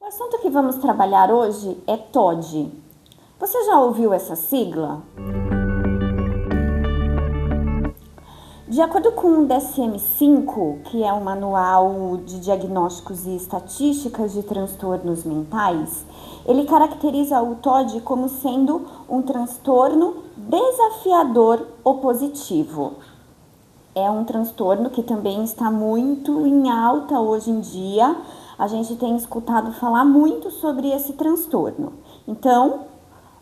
O assunto que vamos trabalhar hoje é TOD. Você já ouviu essa sigla? De acordo com o DSM-5, que é o Manual de Diagnósticos e Estatísticas de Transtornos Mentais, ele caracteriza o TOD como sendo um transtorno desafiador opositivo. É um transtorno que também está muito em alta hoje em dia. A gente tem escutado falar muito sobre esse transtorno. Então,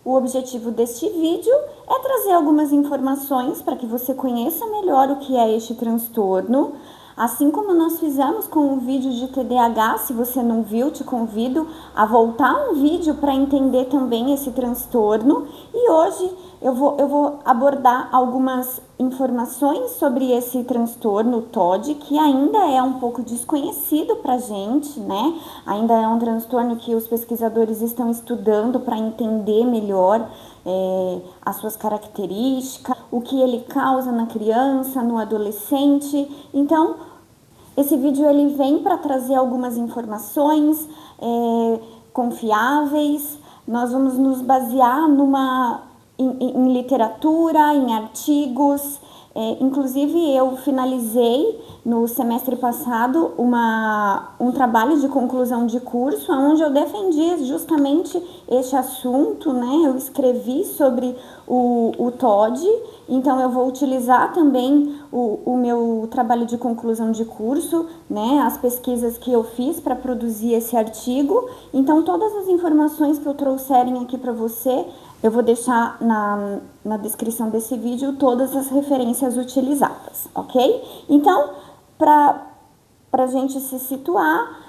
o objetivo deste vídeo é trazer algumas informações para que você conheça melhor o que é este transtorno. Assim como nós fizemos com o vídeo de TDAH, se você não viu, te convido a voltar um vídeo para entender também esse transtorno. E hoje eu vou abordar algumas informações sobre esse transtorno TOD, que ainda é um pouco desconhecido para a gente, né? Ainda é um transtorno que os pesquisadores estão estudando para entender melhor as suas características, o que ele causa na criança, no adolescente. Então, esse vídeo ele vem para trazer algumas informações confiáveis. Nós vamos nos basear em literatura, em artigos. Inclusive, eu finalizei no semestre passado um trabalho de conclusão de curso, onde eu defendi justamente este assunto, né? Eu escrevi sobre o TOD, então eu vou utilizar também o meu trabalho de conclusão de curso, né? As pesquisas que eu fiz para produzir esse artigo. Então, todas as informações que eu trouxerem aqui para você, eu vou deixar na descrição desse vídeo todas as referências utilizadas, ok? Então, para a gente se situar,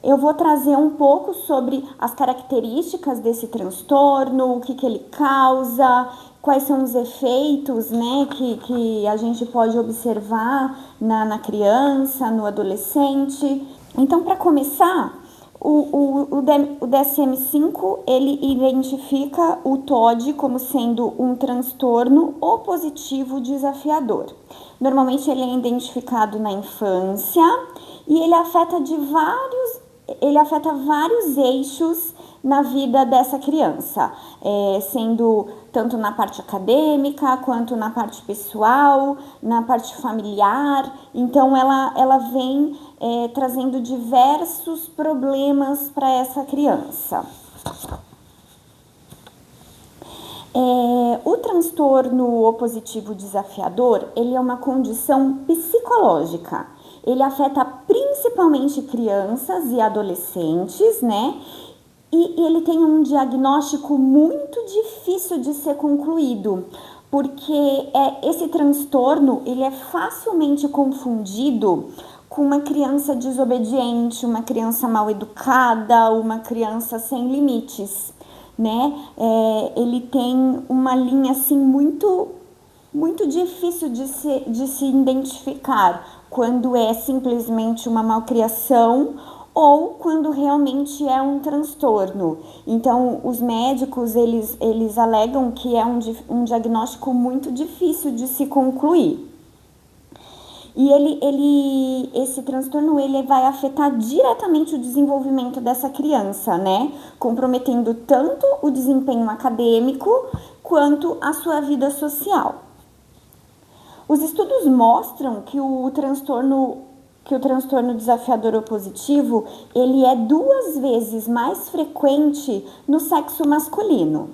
eu vou trazer um pouco sobre as características desse transtorno, o que ele causa, quais são os efeitos, né, que a gente pode observar na criança, no adolescente. Então, para começar, o DSM-5, ele identifica o TOD como sendo um transtorno opositivo desafiador. Normalmente ele é identificado na infância e ele afeta vários eixos na vida dessa criança, sendo tanto na parte acadêmica, quanto na parte pessoal, na parte familiar. Então, ela vem trazendo diversos problemas para essa criança. O transtorno opositivo desafiador, ele é uma condição psicológica. Ele afeta principalmente crianças e adolescentes, né? E ele tem um diagnóstico muito difícil de ser concluído, porque esse transtorno ele é facilmente confundido com uma criança desobediente, uma criança mal educada, uma criança sem limites, né? Ele tem uma linha assim muito difícil de se identificar quando é simplesmente uma malcriação ou quando realmente é um transtorno. Então, os médicos, eles alegam que é um diagnóstico muito difícil de se concluir. E esse transtorno, ele vai afetar diretamente o desenvolvimento dessa criança, né? Comprometendo tanto o desempenho acadêmico quanto a sua vida social. Os estudos mostram que o transtorno desafiador opositivo, ele é 2 vezes mais frequente no sexo masculino.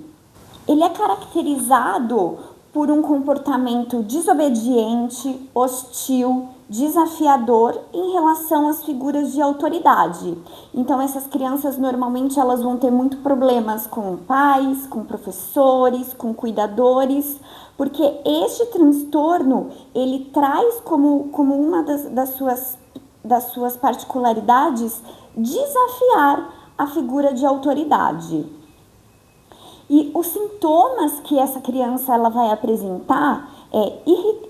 Ele é caracterizado por um comportamento desobediente, hostil, desafiador em relação às figuras de autoridade. Então, essas crianças, normalmente, elas vão ter muito problemas com pais, com professores, com cuidadores, porque este transtorno, ele traz como uma das suas particularidades desafiar a figura de autoridade. E os sintomas que essa criança ela vai apresentar é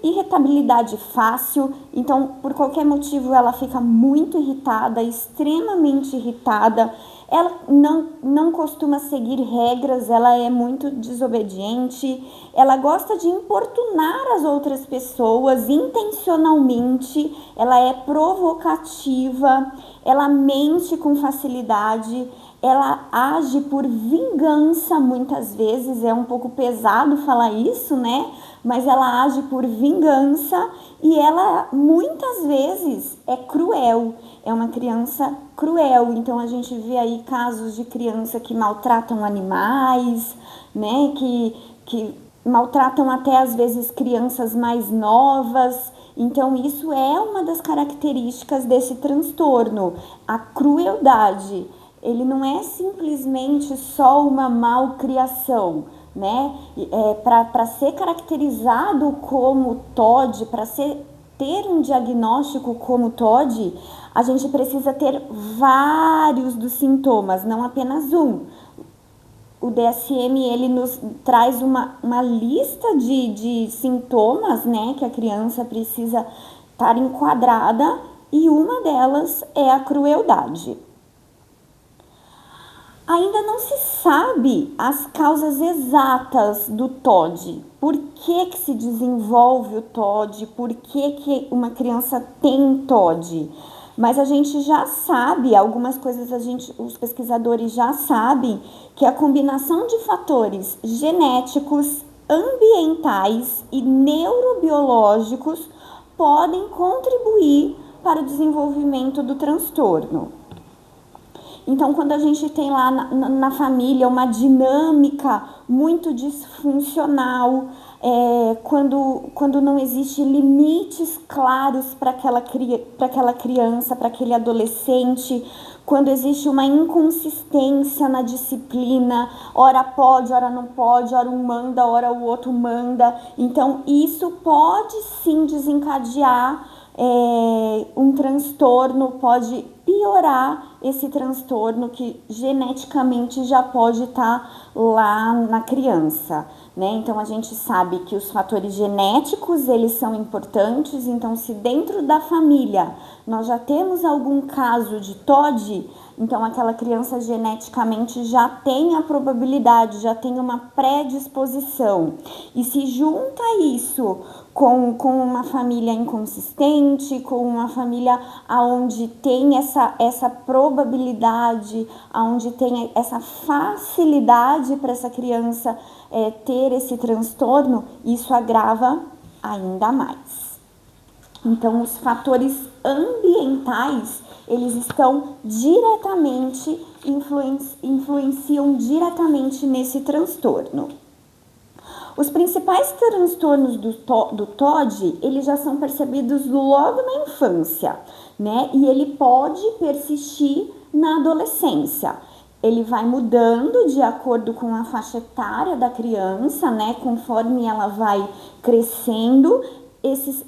irritabilidade fácil. Então, por qualquer motivo, ela fica muito irritada, extremamente irritada. ela não costuma seguir regras, ela é muito desobediente, ela gosta de importunar as outras pessoas intencionalmente, ela é provocativa, ela mente com facilidade, ela age por vingança muitas vezes, é um pouco pesado falar isso, né? Mas ela age por vingança e ela muitas vezes é cruel, é uma criança cruel. Então a gente vê aí casos de criança que maltratam animais, né? Que maltratam até às vezes crianças mais novas. Então isso é uma das características desse transtorno, a crueldade. Ele não é simplesmente só uma malcriação, né? Para ser caracterizado como TOD, para ter um diagnóstico como TOD, a gente precisa ter vários dos sintomas, não apenas um. O DSM, ele nos traz uma lista de sintomas, né, que a criança precisa estar enquadrada, e uma delas é a crueldade. Ainda não se sabe as causas exatas do TOD. Por que se desenvolve o TOD? Por que uma criança tem TOD? Mas a gente já sabe, algumas coisas os pesquisadores já sabem, que a combinação de fatores genéticos, ambientais e neurobiológicos podem contribuir para o desenvolvimento do transtorno. Então, quando a gente tem lá na família uma dinâmica muito disfuncional, quando não existe limites claros para aquela criança, para aquele adolescente, quando existe uma inconsistência na disciplina, ora pode, ora não pode, ora um manda, ora o outro manda. Então, isso pode sim desencadear um transtorno, pode piorar esse transtorno que geneticamente já pode estar lá na criança, né? Então a gente sabe que os fatores genéticos, eles são importantes. Então, se dentro da família nós já temos algum caso de TOD, então aquela criança geneticamente já tem a probabilidade, já tem uma predisposição. E se junta isso com uma família inconsistente, com uma família onde tem essa probabilidade, onde tem essa facilidade para essa criança ter esse transtorno, isso agrava ainda mais. Então, os fatores ambientais, eles estão diretamente, influenciam diretamente nesse transtorno. Os principais transtornos do TOD, eles já são percebidos logo na infância, né? E ele pode persistir na adolescência. Ele vai mudando de acordo com a faixa etária da criança, né? Conforme ela vai crescendo, esses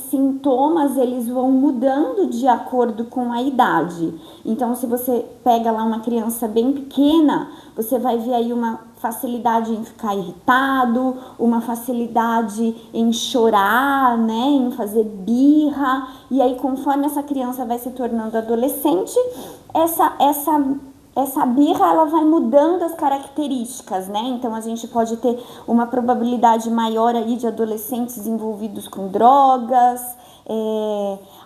sintomas, eles vão mudando de acordo com a idade. Então, se você pega lá uma criança bem pequena, você vai ver aí uma facilidade em ficar irritado, uma facilidade em chorar, né, em fazer birra. E aí, conforme essa criança vai se tornando adolescente, essa birra, ela vai mudando as características, né? Então, a gente pode ter uma probabilidade maior aí de adolescentes envolvidos com drogas,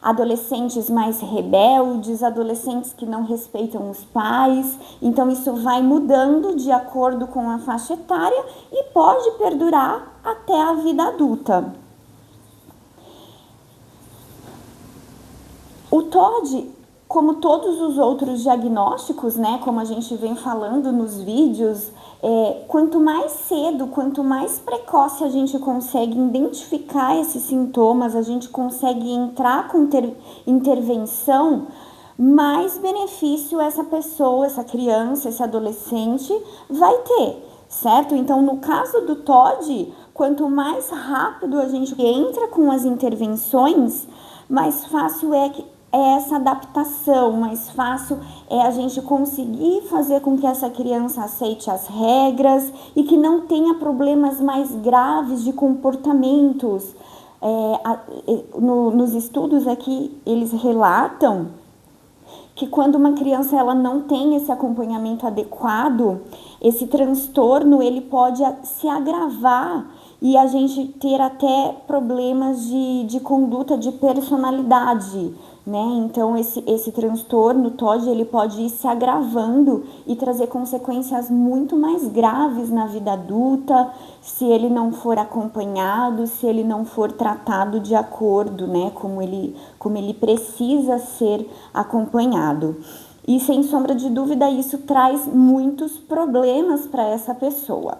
adolescentes mais rebeldes, adolescentes que não respeitam os pais. Então, isso vai mudando de acordo com a faixa etária e pode perdurar até a vida adulta. O TOD, como todos os outros diagnósticos, né, como a gente vem falando nos vídeos, quanto mais cedo, quanto mais precoce a gente consegue identificar esses sintomas, a gente consegue entrar com intervenção, mais benefício essa pessoa, essa criança, esse adolescente vai ter, certo? Então, no caso do TOD, quanto mais rápido a gente entra com as intervenções, mais fácil é essa adaptação, mais fácil é a gente conseguir fazer com que essa criança aceite as regras e que não tenha problemas mais graves de comportamentos. Nos estudos aqui, eles relatam que quando uma criança ela não tem esse acompanhamento adequado, esse transtorno ele pode se agravar e a gente ter até problemas de conduta, de personalidade, né? Então esse transtorno TOD ele pode ir se agravando e trazer consequências muito mais graves na vida adulta, se ele não for acompanhado, se ele não for tratado de acordo, né, como ele precisa ser acompanhado. E sem sombra de dúvida isso traz muitos problemas para essa pessoa.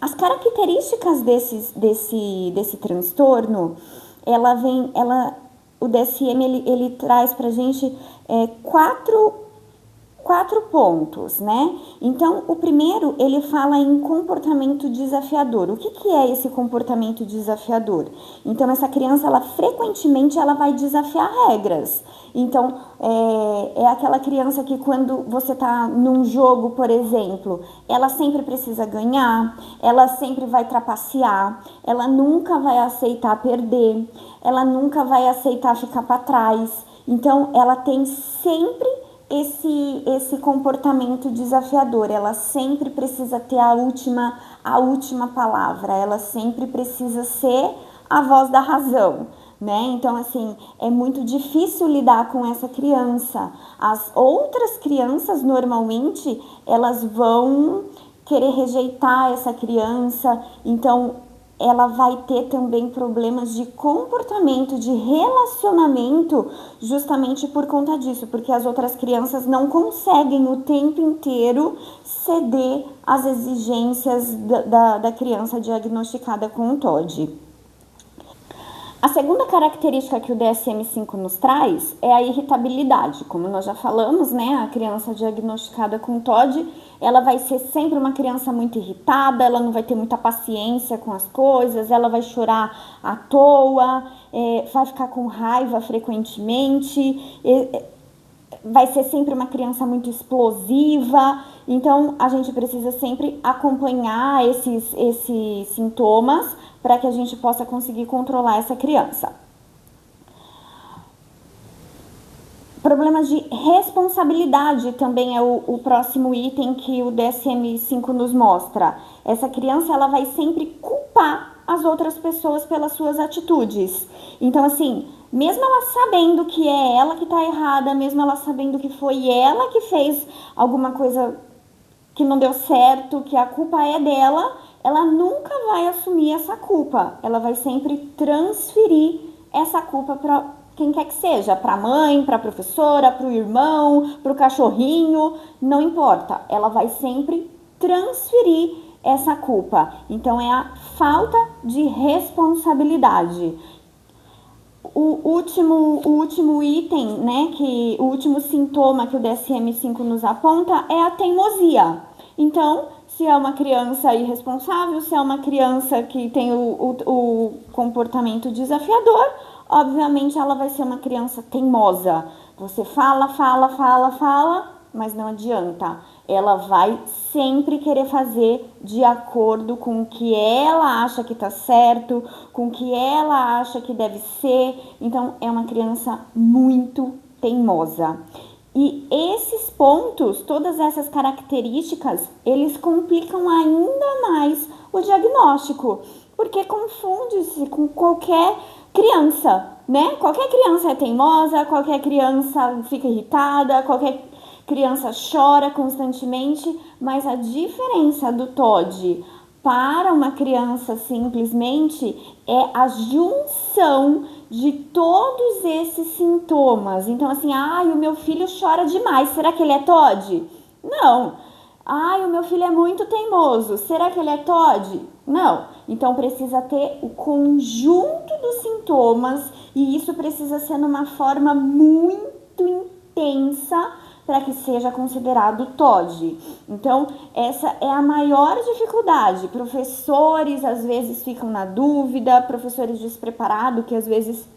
As características desse transtorno, o DSM ele traz pra gente quatro pontos, né? Então, o primeiro, ele fala em comportamento desafiador. O que é esse comportamento desafiador? Então, essa criança, frequentemente, ela vai desafiar regras. Então, é aquela criança que quando você tá num jogo, por exemplo, ela sempre precisa ganhar, ela sempre vai trapacear, ela nunca vai aceitar perder, ela nunca vai aceitar ficar para trás. Então, ela tem sempre esse comportamento desafiador, ela sempre precisa ter a última palavra, ela sempre precisa ser a voz da razão, né? Então, assim, é muito difícil lidar com essa criança. As outras crianças, normalmente, elas vão querer rejeitar essa criança, então ela vai ter também problemas de comportamento, de relacionamento, justamente por conta disso, porque as outras crianças não conseguem o tempo inteiro ceder às exigências da criança diagnosticada com o TOD. A segunda característica que o DSM-5 nos traz é a irritabilidade. Como nós já falamos, né, a criança diagnosticada com TOD, ela vai ser sempre uma criança muito irritada, ela não vai ter muita paciência com as coisas, ela vai chorar à toa, vai ficar com raiva frequentemente, vai ser sempre uma criança muito explosiva. Então, a gente precisa sempre acompanhar esses sintomas para que a gente possa conseguir controlar essa criança. Problemas de responsabilidade também é o próximo item que o DSM-5 nos mostra. Essa criança ela vai sempre culpar as outras pessoas pelas suas atitudes. Então, assim, mesmo ela sabendo que é ela que está errada, mesmo ela sabendo que foi ela que fez alguma coisa que não deu certo, que a culpa é dela, ela nunca vai assumir essa culpa. Ela vai sempre transferir essa culpa para quem quer que seja, para a mãe, para a professora, para o irmão, para o cachorrinho, não importa. Ela vai sempre transferir essa culpa. Então, é a falta de responsabilidade. O último item, né, o último sintoma que o DSM-5 nos aponta é a teimosia. Então, se é uma criança irresponsável, se é uma criança que tem o comportamento desafiador, obviamente ela vai ser uma criança teimosa. Você fala, mas não adianta. Ela vai sempre querer fazer de acordo com o que ela acha que está certo, com o que ela acha que deve ser. Então, é uma criança muito teimosa. E esses pontos, todas essas características, eles complicam ainda mais o diagnóstico, porque confunde-se com qualquer criança, né? Qualquer criança é teimosa, qualquer criança fica irritada, qualquer criança chora constantemente, mas a diferença do TOD para uma criança simplesmente é a junção de todos esses sintomas. Então, assim, o meu filho chora demais, será que ele é TOD? Não. O meu filho é muito teimoso, será que ele é TOD? Não. Então, precisa ter o conjunto dos sintomas e isso precisa ser numa forma muito intensa para que seja considerado TOD. Então, essa é a maior dificuldade. Professores, às vezes, ficam na dúvida, professores despreparados, que às vezes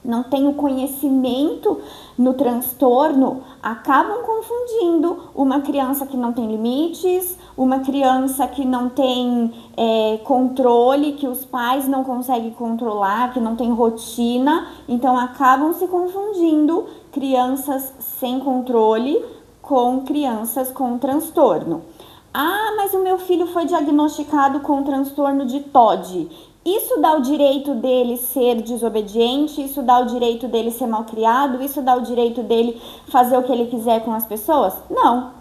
não tem o conhecimento no transtorno, acabam confundindo uma criança que não tem limites, uma criança que não tem controle, que os pais não conseguem controlar, que não tem rotina, então acabam se confundindo crianças sem controle com crianças com transtorno. Ah, mas o meu filho foi diagnosticado com transtorno de TOD. Isso dá o direito dele ser desobediente, isso dá o direito dele ser malcriado, isso dá o direito dele fazer o que ele quiser com as pessoas? Não.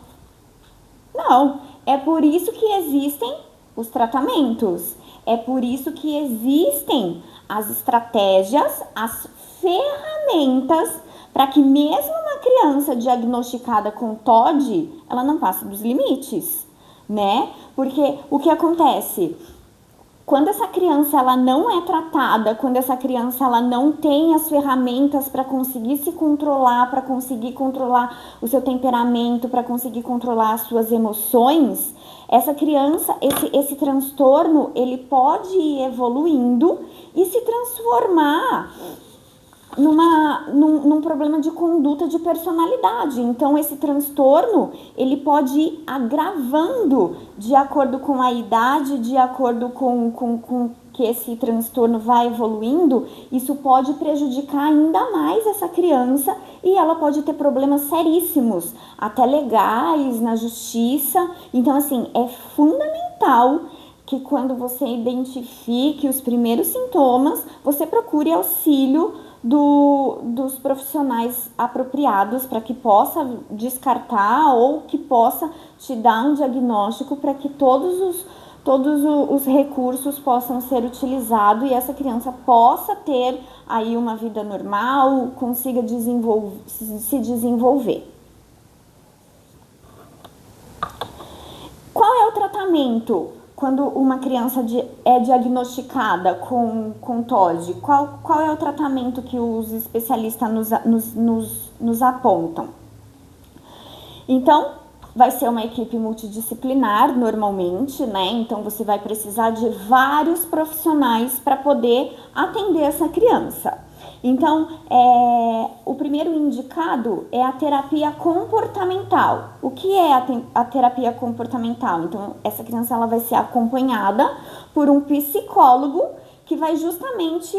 Não. É por isso que existem os tratamentos. É por isso que existem as estratégias, as ferramentas para que mesmo uma criança diagnosticada com TOD, ela não passe dos limites, né? Porque o que acontece? Quando essa criança ela não é tratada, quando essa criança ela não tem as ferramentas para conseguir se controlar, para conseguir controlar o seu temperamento, para conseguir controlar as suas emoções, essa criança, esse transtorno, ele pode ir evoluindo e se transformar num problema de conduta de personalidade. Então, esse transtorno, ele pode ir agravando de acordo com a idade, de acordo com que esse transtorno vai evoluindo, isso pode prejudicar ainda mais essa criança e ela pode ter problemas seríssimos, até legais, na justiça. Então, assim, é fundamental que quando você identifique os primeiros sintomas, você procure auxílio dos profissionais apropriados para que possa descartar ou que possa te dar um diagnóstico para que todos os recursos possam ser utilizados e essa criança possa ter aí uma vida normal, consiga se desenvolver. Qual é o tratamento quando uma criança é diagnosticada com TOD? Qual é o tratamento que os especialistas nos apontam? Então, vai ser uma equipe multidisciplinar normalmente, né? Então, você vai precisar de vários profissionais para poder atender essa criança. Então, o primeiro indicado é a terapia comportamental. O que é a terapia comportamental? Então, essa criança ela vai ser acompanhada por um psicólogo que vai justamente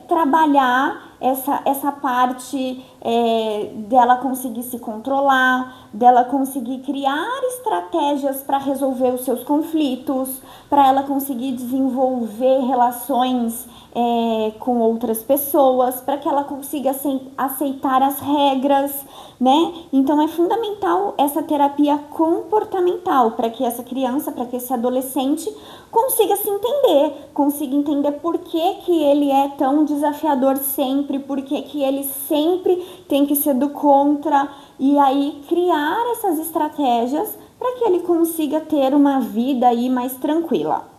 trabalhar essa parte dela conseguir se controlar, dela conseguir criar estratégias para resolver os seus conflitos, para ela conseguir desenvolver relações com outras pessoas, para que ela consiga aceitar as regras, né? Então é fundamental essa terapia comportamental para que essa criança, para que esse adolescente consiga se entender, consiga entender por que ele é tão desafiador sempre, por que ele sempre tem que ser do contra, e aí criar essas estratégias para que ele consiga ter uma vida aí mais tranquila.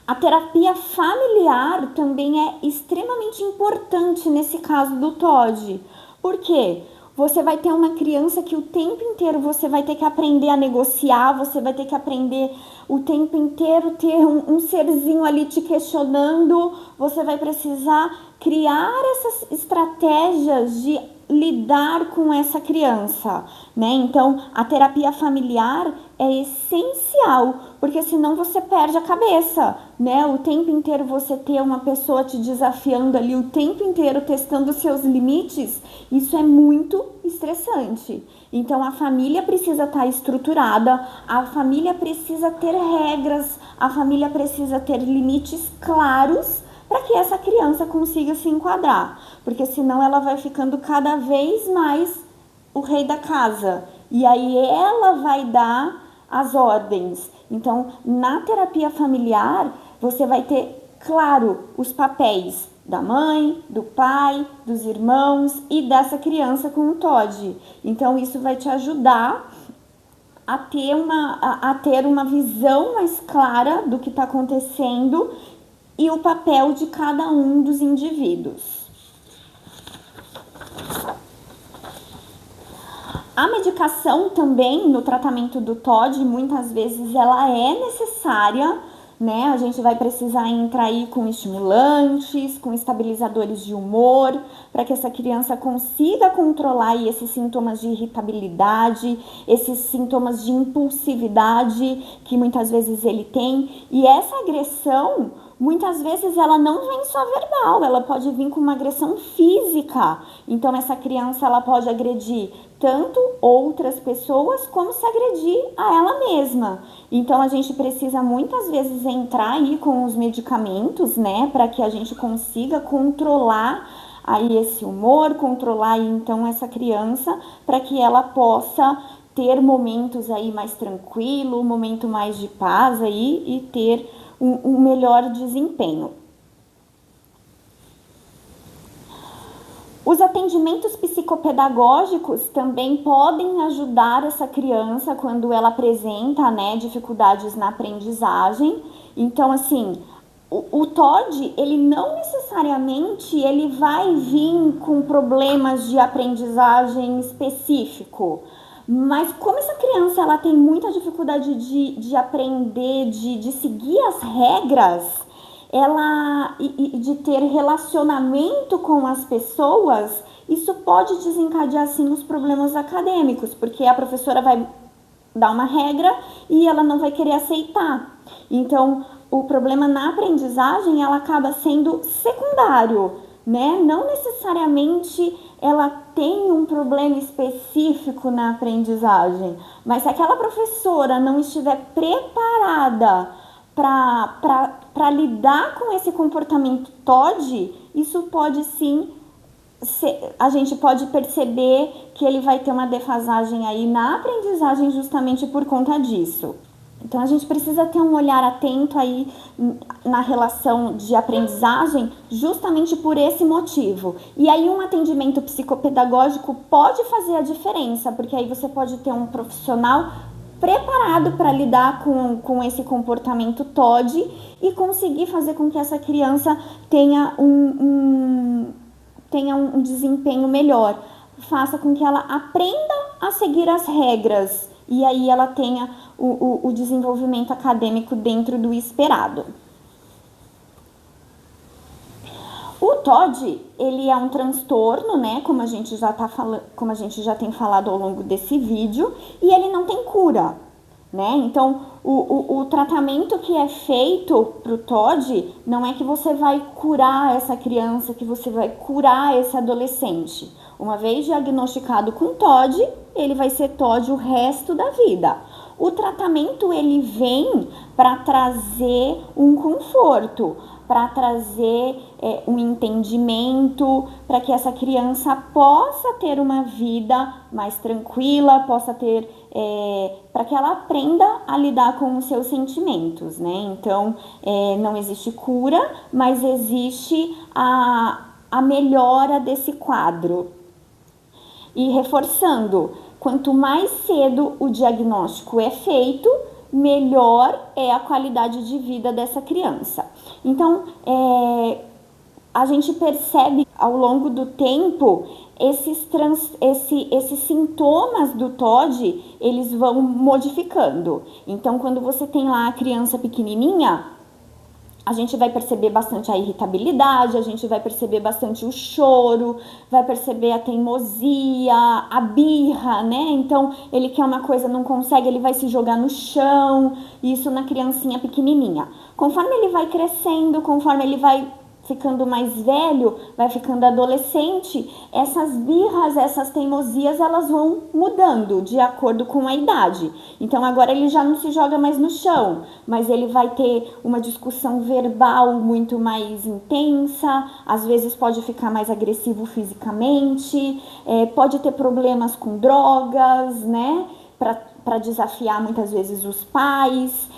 A terapia familiar também é extremamente importante nesse caso do TOD. Por quê? Você vai ter uma criança que o tempo inteiro você vai ter que aprender a negociar, você vai ter que aprender o tempo inteiro ter um serzinho ali te questionando, você vai precisar criar essas estratégias de lidar com essa criança, né? Então, a terapia familiar é essencial, porque senão você perde a cabeça, né? O tempo inteiro você ter uma pessoa te desafiando ali, o tempo inteiro testando os seus limites, isso é muito estressante. Então, a família precisa estar estruturada, a família precisa ter regras, a família precisa ter limites claros para que essa criança consiga se enquadrar, porque senão ela vai ficando cada vez mais o rei da casa, e aí ela vai dar as ordens. Então, na terapia familiar, você vai ter, claro, os papéis da mãe, do pai, dos irmãos e dessa criança com o TOD. Então, isso vai te ajudar a ter uma visão mais clara do que está acontecendo e o papel de cada um dos indivíduos. A medicação também no tratamento do TOD, muitas vezes ela é necessária, né? A gente vai precisar entrar aí com estimulantes, com estabilizadores de humor, para que essa criança consiga controlar aí esses sintomas de irritabilidade, esses sintomas de impulsividade que muitas vezes ele tem. E essa agressão, muitas vezes ela não vem só verbal, ela pode vir com uma agressão física. Então essa criança ela pode agredir tanto outras pessoas como se agredir a ela mesma. Então a gente precisa muitas vezes entrar aí com os medicamentos, né, para que a gente consiga controlar aí esse humor, controlar aí então essa criança, para que ela possa ter momentos aí mais tranquilo, um momento mais de paz aí e ter um melhor desempenho. Os atendimentos psicopedagógicos também podem ajudar essa criança quando ela apresenta, né, dificuldades na aprendizagem. Então, assim, o TOD, ele não necessariamente ele vai vir com problemas de aprendizagem específico. Mas como essa criança ela tem muita dificuldade de aprender, de seguir as regras, ela e de ter relacionamento com as pessoas, isso pode desencadear sim os problemas acadêmicos, porque a professora vai dar uma regra e ela não vai querer aceitar. Então, o problema na aprendizagem ela acaba sendo secundário, né? Não necessariamente ela tem um problema específico na aprendizagem, mas se aquela professora não estiver preparada para lidar com esse comportamento TOD, isso pode sim a gente pode perceber que ele vai ter uma defasagem aí na aprendizagem justamente por conta disso. Então a gente precisa ter um olhar atento aí na relação de aprendizagem justamente por esse motivo. E aí um atendimento psicopedagógico pode fazer a diferença, porque aí você pode ter um profissional preparado para lidar com esse comportamento TOD e conseguir fazer com que essa criança tenha um desempenho melhor. Faça com que ela aprenda a seguir as regras e aí ela tenha o desenvolvimento acadêmico dentro do esperado. O TOD, ele é um transtorno, né, como a gente já tem falado ao longo desse vídeo, e ele não tem cura, né? Então, o tratamento que é feito para o TOD não é que você vai curar essa criança, que você vai curar esse adolescente. Uma vez diagnosticado com TOD, ele vai ser TOD o resto da vida. O tratamento, ele vem para trazer um conforto, para trazer um entendimento, para que essa criança possa ter uma vida mais tranquila, possa ter, para que ela aprenda a lidar com os seus sentimentos, né? Então, não existe cura, mas existe a melhora desse quadro. E reforçando, quanto mais cedo o diagnóstico é feito, melhor é a qualidade de vida dessa criança. Então, a gente percebe ao longo do tempo esses sintomas do TOD, eles vão modificando. Então, quando você tem lá a criança pequenininha, a gente vai perceber bastante a irritabilidade, a gente vai perceber bastante o choro, vai perceber a teimosia, a birra, né? Então, ele quer uma coisa, não consegue, ele vai se jogar no chão, isso na criancinha pequenininha. Conforme ele vai crescendo, conforme ele vai ficando mais velho, vai ficando adolescente, essas birras, essas teimosias, elas vão mudando de acordo com a idade. Então agora ele já não se joga mais no chão, mas ele vai ter uma discussão verbal muito mais intensa, às vezes pode ficar mais agressivo fisicamente, pode ter problemas com drogas, né? Para desafiar muitas vezes os pais,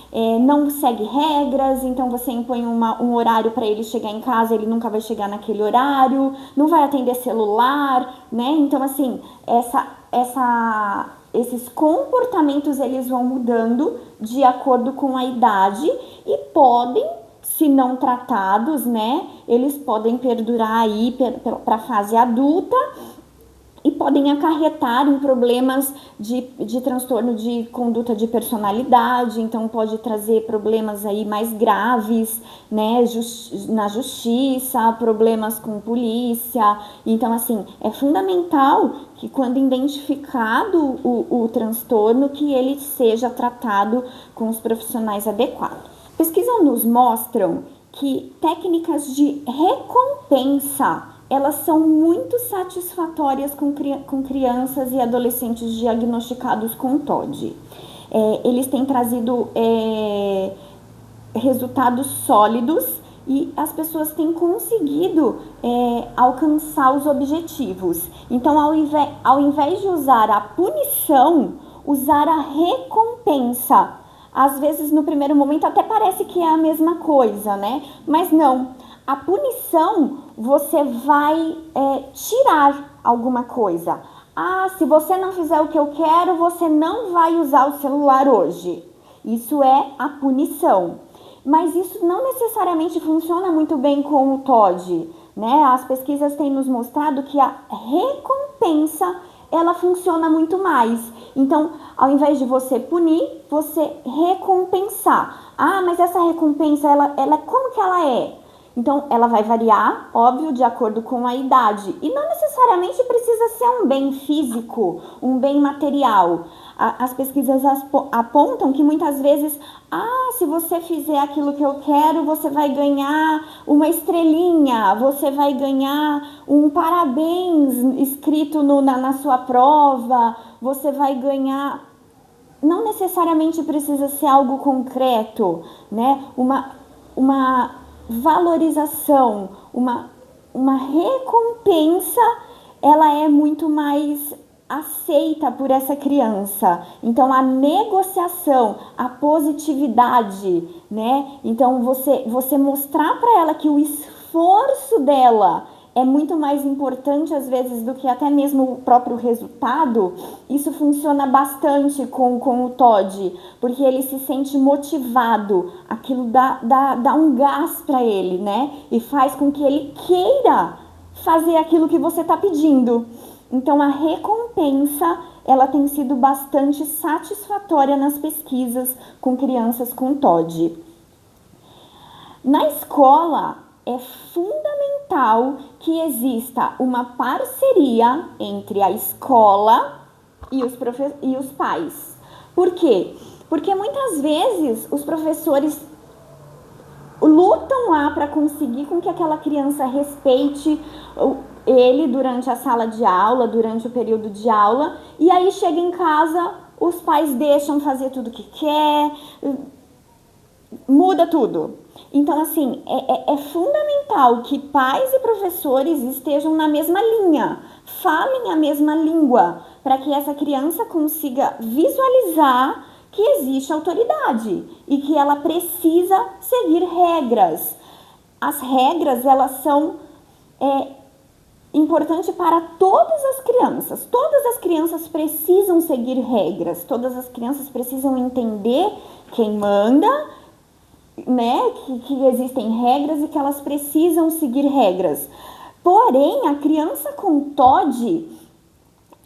não segue regras, então você impõe um horário para ele chegar em casa, ele nunca vai chegar naquele horário, não vai atender celular, né? Então, assim, esses comportamentos eles vão mudando de acordo com a idade e podem, se não tratados, né, eles podem perdurar aí para a fase adulta e podem acarretar em problemas de transtorno de conduta de personalidade, então pode trazer problemas aí mais graves, né, na justiça, problemas com polícia. Então, assim, é fundamental que quando identificado o transtorno, que ele seja tratado com os profissionais adequados. Pesquisas nos mostram que técnicas de recompensa elas são muito satisfatórias com crianças e adolescentes diagnosticados com TOD. Eles têm trazido resultados sólidos e as pessoas têm conseguido alcançar os objetivos. Então, ao invés de usar a punição, usar a recompensa. Às vezes, no primeiro momento, até parece que é a mesma coisa, né? Mas não. A punição, você vai tirar alguma coisa. Ah, se você não fizer o que eu quero, você não vai usar o celular hoje. Isso é a punição. Mas isso não necessariamente funciona muito bem com o TOD, né? As pesquisas têm nos mostrado que a recompensa, ela funciona muito mais. Então, ao invés de você punir, você recompensar. Ah, mas essa recompensa, ela como que ela é? Então, ela vai variar, óbvio, de acordo com a idade. E não necessariamente precisa ser um bem físico, um bem material. As pesquisas apontam que muitas vezes, se você fizer aquilo que eu quero, você vai ganhar uma estrelinha, você vai ganhar um parabéns escrito na sua prova, você vai ganhar... Não necessariamente precisa ser algo concreto, né? Uma valorização, uma recompensa, ela é muito mais aceita por essa criança. Então, a negociação, a positividade, né? Então, você mostrar para ela que o esforço dela é muito mais importante, às vezes, do que até mesmo o próprio resultado. Isso funciona bastante com o TOD, porque ele se sente motivado, aquilo dá um gás para ele, né? E faz com que ele queira fazer aquilo que você está pedindo. Então, a recompensa, ela tem sido bastante satisfatória nas pesquisas com crianças com TOD. Na escola, é fundamental que exista uma parceria entre a escola e os pais. Por quê? Porque muitas vezes os professores lutam lá para conseguir com que aquela criança respeite ele durante a sala de aula, durante o período de aula, e aí chega em casa, os pais deixam fazer tudo que quer, muda tudo. Então, assim, é fundamental que pais e professores estejam na mesma linha, falem a mesma língua, para que essa criança consiga visualizar que existe autoridade e que ela precisa seguir regras. As regras, elas são importantes para todas as crianças. Todas as crianças precisam seguir regras, todas as crianças precisam entender quem manda, né, que existem regras e que elas precisam seguir regras. Porém, a criança com TOD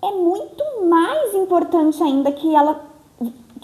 é muito mais importante ainda que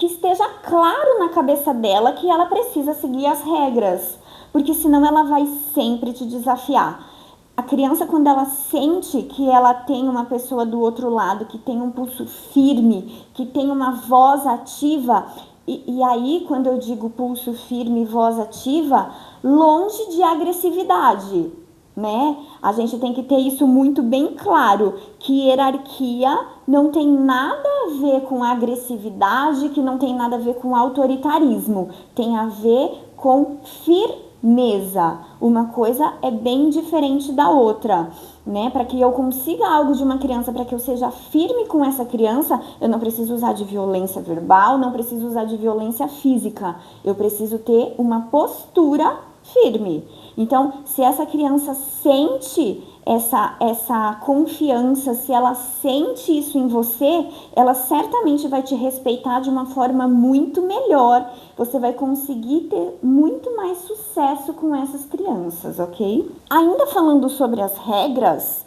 esteja claro na cabeça dela que ela precisa seguir as regras, porque senão ela vai sempre te desafiar. A criança, quando ela sente que ela tem uma pessoa do outro lado, que tem um pulso firme, que tem uma voz ativa, e aí, quando eu digo pulso firme e voz ativa, longe de agressividade, né? A gente tem que ter isso muito bem claro, que hierarquia não tem nada a ver com agressividade, que não tem nada a ver com autoritarismo, tem a ver com firmeza. Uma coisa é bem diferente da outra, né? Para que eu consiga algo de uma criança, para que eu seja firme com essa criança, eu não preciso usar de violência verbal, não preciso usar de violência física, eu preciso ter uma postura firme. Então, se essa criança sente essa confiança, se ela sente isso em você, ela certamente vai te respeitar de uma forma muito melhor. Você vai conseguir ter muito mais sucesso com essas crianças, ok? Ainda falando sobre as regras,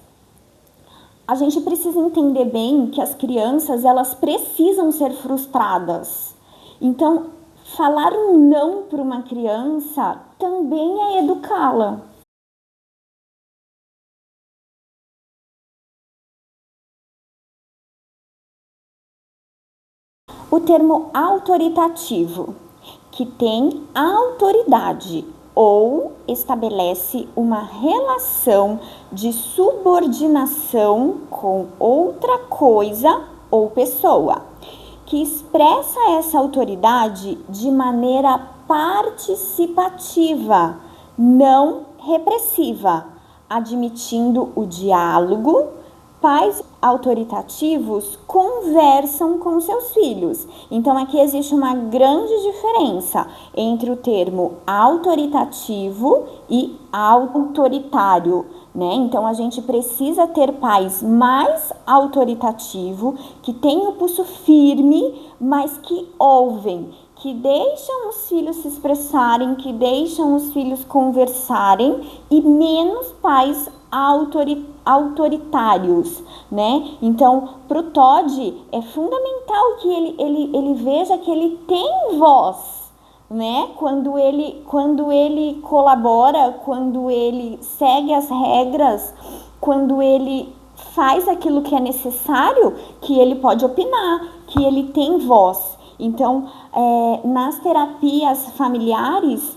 A gente precisa entender bem que as crianças, elas precisam ser frustradas. Então, falar um não para uma criança também é educá-la. O termo autoritativo, que tem autoridade ou estabelece uma relação de subordinação com outra coisa ou pessoa, que expressa essa autoridade de maneira participativa, não repressiva, admitindo o diálogo. Pais autoritativos conversam com seus filhos. Então, aqui existe uma grande diferença entre o termo autoritativo e autoritário, né? Então, a gente precisa ter pais mais autoritativos, que têm o pulso firme, mas que ouvem, que deixam os filhos se expressarem, que deixam os filhos conversarem, e menos pais autoritários, né? Então, para o Todd é fundamental que ele veja que ele tem voz, né? Quando ele colabora, quando ele segue as regras, quando ele faz aquilo que é necessário, que ele pode opinar, que ele tem voz. Então, nas terapias familiares,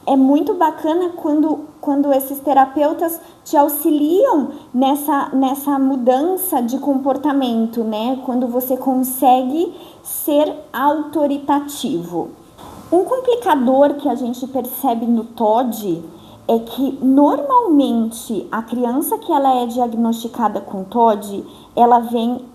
é muito bacana quando esses terapeutas te auxiliam nessa mudança de comportamento, né? Quando você consegue ser autoritativo. Um complicador que a gente percebe no TOD é que normalmente a criança que ela é diagnosticada com TOD, ela vem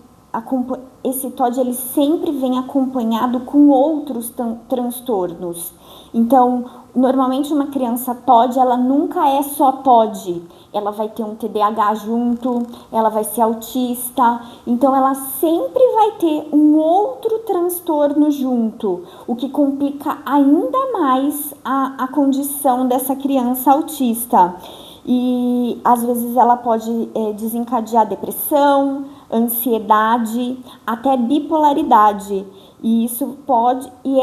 esse TOD ele sempre vem acompanhado com outros transtornos. Então, normalmente uma criança TOD, ela nunca é só TOD. Ela vai ter um TDAH junto, ela vai ser autista. Então, ela sempre vai ter um outro transtorno junto, o que complica ainda mais a condição dessa criança autista. E às vezes ela pode desencadear depressão, ansiedade, até bipolaridade. E isso pode. E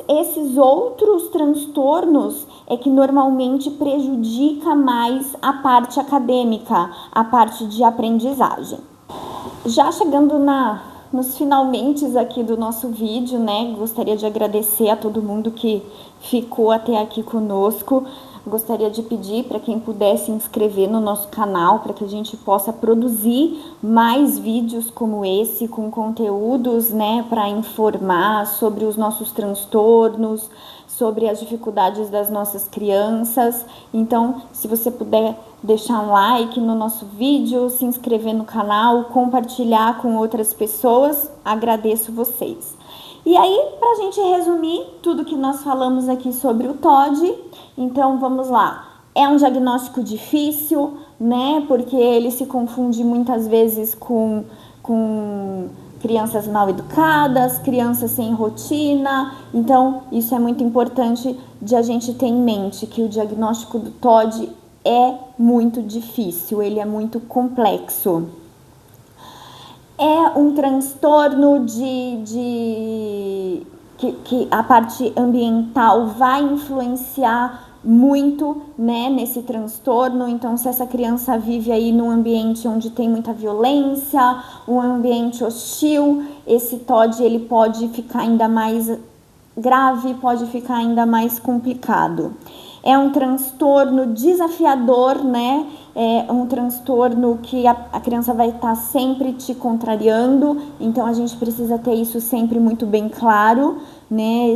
esses outros transtornos é que normalmente prejudica mais a parte acadêmica, a parte de aprendizagem. Já chegando nos finalmente aqui do nosso vídeo, né? Gostaria de agradecer a todo mundo que ficou até aqui conosco. Gostaria de pedir para quem puder se inscrever no nosso canal para que a gente possa produzir mais vídeos como esse, com conteúdos, né, para informar sobre os nossos transtornos, sobre as dificuldades das nossas crianças. Então, se você puder deixar um like no nosso vídeo, se inscrever no canal, compartilhar com outras pessoas, agradeço vocês. E aí, para a gente resumir tudo que nós falamos aqui sobre o TOD, então vamos lá. É um diagnóstico difícil, né? Porque ele se confunde muitas vezes com crianças mal educadas, crianças sem rotina. Então, isso é muito importante de a gente ter em mente, que o diagnóstico do TOD é muito difícil, ele é muito complexo. É um transtorno que a parte ambiental vai influenciar muito, né, nesse transtorno. Então, se essa criança vive aí num ambiente onde tem muita violência, um ambiente hostil, esse TOD ele pode ficar ainda mais grave, pode ficar ainda mais complicado. É um transtorno desafiador, né? É um transtorno que a criança vai estar sempre te contrariando, então a gente precisa ter isso sempre muito bem claro, né?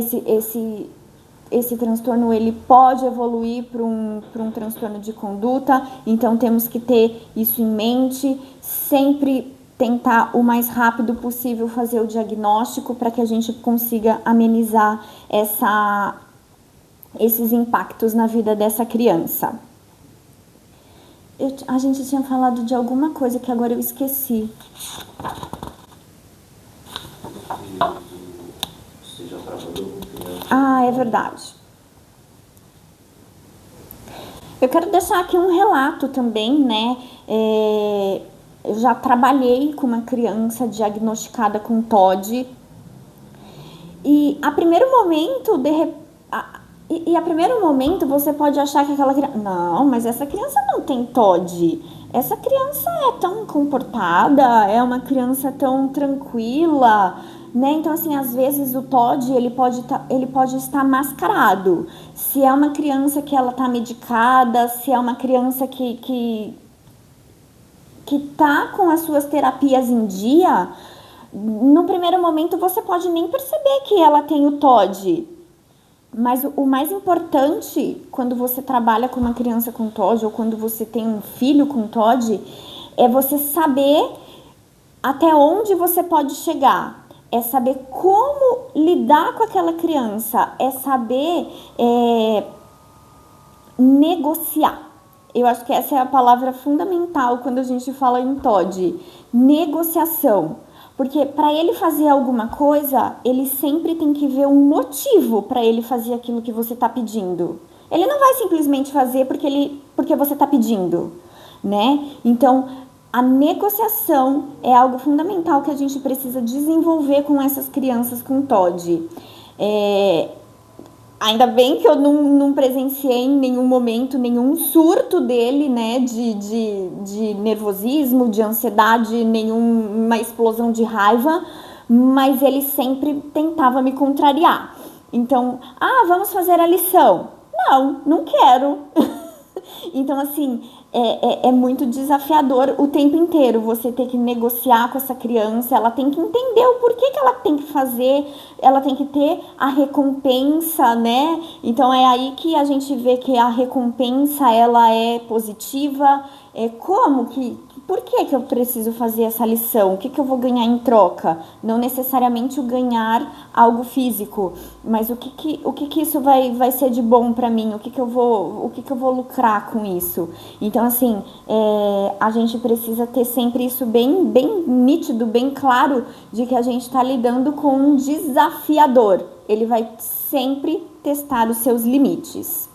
Esse transtorno ele pode evoluir para um transtorno de conduta, então temos que ter isso em mente, sempre tentar o mais rápido possível fazer o diagnóstico para que a gente consiga amenizar esses impactos na vida dessa criança. A gente tinha falado de alguma coisa que agora eu esqueci. Você já trabalhou com criança? Ah, é verdade. Eu quero deixar aqui um relato também, né? Eu já trabalhei com uma criança diagnosticada com TOD e a primeiro momento você pode achar que aquela criança, não, mas essa criança não tem TOD. Essa criança é tão comportada, é uma criança tão tranquila, né? Então, assim, às vezes o TOD, ele pode estar mascarado. Se é uma criança que ela tá medicada, se é uma criança que tá com as suas terapias em dia, no primeiro momento você pode nem perceber que ela tem o TOD. Mas o mais importante quando você trabalha com uma criança com TOD ou quando você tem um filho com TOD é você saber até onde você pode chegar. É saber como lidar com aquela criança. É saber negociar. Eu acho que essa é a palavra fundamental quando a gente fala em TOD. Negociação. Porque para ele fazer alguma coisa, ele sempre tem que ver um motivo para ele fazer aquilo que você está pedindo. Ele não vai simplesmente fazer porque você está pedindo, né? Então, a negociação é algo fundamental que a gente precisa desenvolver com essas crianças com TOD. Ainda bem que eu não presenciei em nenhum momento nenhum surto dele, né, de nervosismo, de ansiedade, nenhuma explosão de raiva, mas ele sempre tentava me contrariar. Então, vamos fazer a lição. Não quero. Então, assim, é muito desafiador o tempo inteiro você ter que negociar com essa criança, ela tem que entender o porquê que ela tem que fazer, ela tem que ter a recompensa, né? Então, é aí que a gente vê que a recompensa, ela é positiva. Por que eu preciso fazer essa lição? O que eu vou ganhar em troca? Não necessariamente o ganhar algo físico, mas o que isso vai ser de bom para mim? O que eu vou lucrar com isso? Então, assim, a gente precisa ter sempre isso bem nítido, bem claro, de que a gente está lidando com um desafiador. Ele vai sempre testar os seus limites.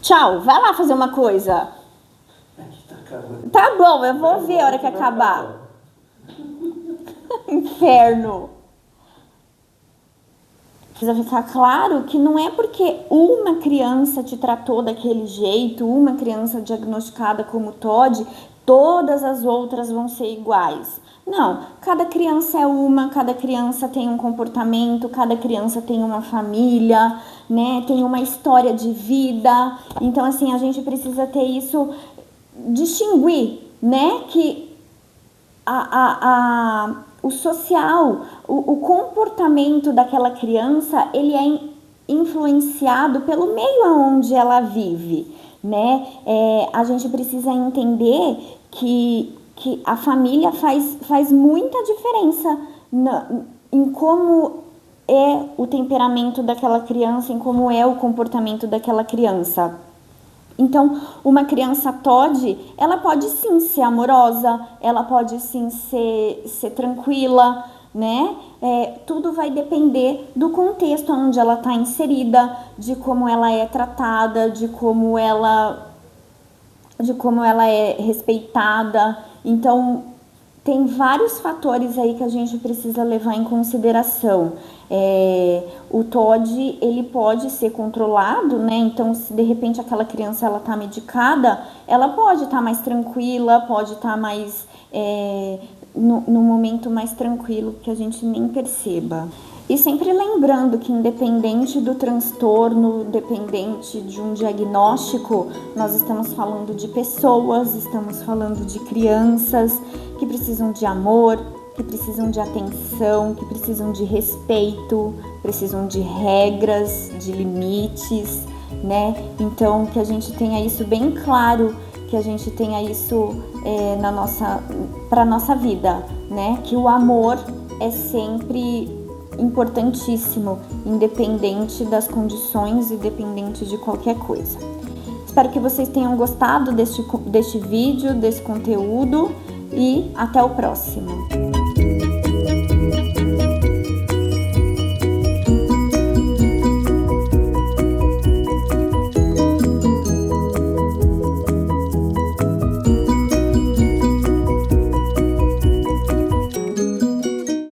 Tchau, vai lá fazer uma coisa. Tá bom, eu vou ver a hora que acabar. Inferno. Precisa ficar claro que não é porque uma criança te tratou daquele jeito, uma criança diagnosticada como TOD, todas as outras vão ser iguais. Não, cada criança é uma, cada criança tem um comportamento, cada criança tem uma família, né? Tem uma história de vida. Então, assim, a gente precisa ter isso, distinguir, né? Que o social, o comportamento daquela criança, ele é influenciado pelo meio onde ela vive, né? A gente precisa entender que a família faz muita diferença em como é o temperamento daquela criança, em como é o comportamento daquela criança. Então, uma criança TOD, ela pode sim ser amorosa, ela pode sim ser tranquila, né? Tudo vai depender do contexto onde ela está inserida, de como ela é tratada, de como ela é respeitada. Então, tem vários fatores aí que a gente precisa levar em consideração. O TOD, ele pode ser controlado, né? Então, se de repente aquela criança ela tá medicada, ela pode estar mais tranquila, pode estar mais no momento mais tranquilo que a gente nem perceba. E sempre lembrando que independente do transtorno, dependente de um diagnóstico, nós estamos falando de pessoas, estamos falando de crianças que precisam de amor, que precisam de atenção, que precisam de respeito, precisam de regras, de limites, né? Então, que a gente tenha isso bem claro, que a gente tenha isso para a nossa vida, né? Que o amor é sempre importantíssimo, independente das condições e independente de qualquer coisa. Espero que vocês tenham gostado deste vídeo, desse conteúdo e até o próximo.